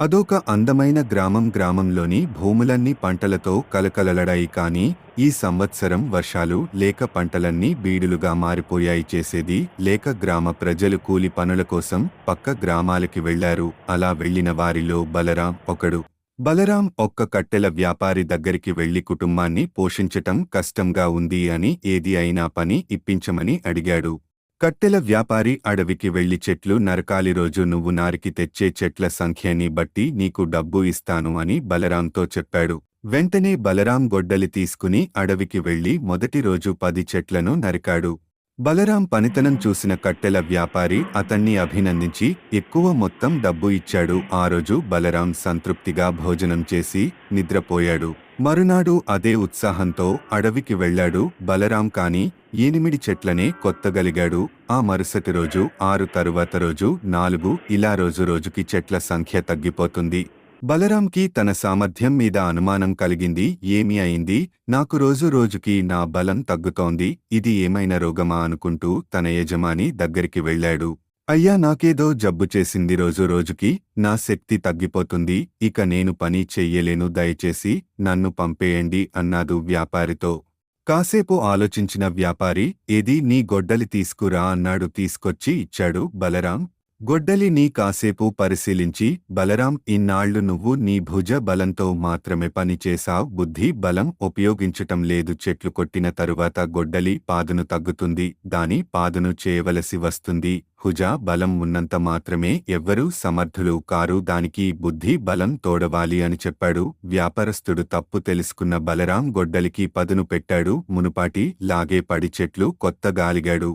అదొక అందమైన గ్రామంలోని భూములన్నీ పంటలతో కలకలలాడాయి. కాని ఈ సంవత్సరం వర్షాలు లేక పంటలన్నీ బీడులుగా మారిపోయాయి. చేసేది లేక గ్రామ ప్రజలు కూలి పనుల కోసం పక్క గ్రామాలకి వెళ్లారు. అలా వెళ్లిన వారిలో బలరాం ఒకడు. బలరాం ఒక్క కట్టెల వ్యాపారి దగ్గరికి వెళ్లి కుటుంబాన్ని పోషించటం కష్టంగా ఉంది అని ఏది అయినా పని ఇప్పించమని అడిగాడు. కట్టెల వ్యాపారి అడవికి వెళ్లి చెట్లు నరకాలి, రోజు నువ్వు నారికి తెచ్చే చెట్ల సంఖ్యని బట్టి నీకు డబ్బు ఇస్తాను అని బలరాంతో చెప్పాడు. వెంటనే బలరాం గొడ్డలి తీసుకుని అడవికి వెళ్లి మొదటి రోజు 10 చెట్లను నరికాడు. బలరాం పనితనం చూసిన కట్టెల వ్యాపారి అతన్ని అభినందించి ఎక్కువ మొత్తం డబ్బు ఇచ్చాడు. ఆ రోజు బలరాం సంతృప్తిగా భోజనం చేసి నిద్రపోయాడు. మరునాడు అదే ఉత్సాహంతో అడవికి వెళ్లాడు బలరాం. కాని 8 చెట్లనే కొత్తగలిగాడు. ఆ మరుసటి రోజు 6, తరువాత రోజు 4, ఇలా రోజురోజుకి చెట్ల సంఖ్య తగ్గిపోతుంది. బలరాంకి తన సామర్థ్యం మీద అనుమానం కలిగింది. ఏమి అయింది? నాకు రోజురోజుకి నా బలం తగ్గుతోంది, ఇది ఏమైనా రోగమా అనుకుంటూ తన యజమాని దగ్గరికి వెళ్లాడు. అయ్యా, నాకేదో జబ్బు చేసింది, రోజురోజుకి నా శక్తి తగ్గిపోతుంది, ఇక నేను పని చెయ్యలేను, దయచేసి నన్ను పంపేయండి అన్నాడు వ్యాపారితో. కాసేపు ఆలోచించిన వ్యాపారి, ఏది నీ గొడ్డలి తీసుకురా అన్నాడు. తీసుకొచ్చి ఇచ్చాడు బలరాం. గొడ్డలిని కాసేపు పరిశీలించి, బలరాం, ఇన్నాళ్లు నువ్వు నీ భుజ బలంతో మాత్రమే పని చేశావ్, బుద్ధి బలం ఉపయోగించటం లేదు. చెట్లు కొట్టిన తరువాత గొడ్డలి పాదును తగ్గుతుంది, దాని పాదును చేయవలసి వస్తుంది. భుజ బలం ఉన్నంత మాత్రమే ఎవ్వరూ సమర్థులు కారు, దానికి బుద్ధి బలం తోడవాలి అని చెప్పాడు. వ్యాపారస్తుడు తప్పు తెలుసుకున్న బలరాం గొడ్డలికి పదును పెట్టాడు. మునుపాటి లాగే 10 చెట్లు కొత్తగాలిగాడు.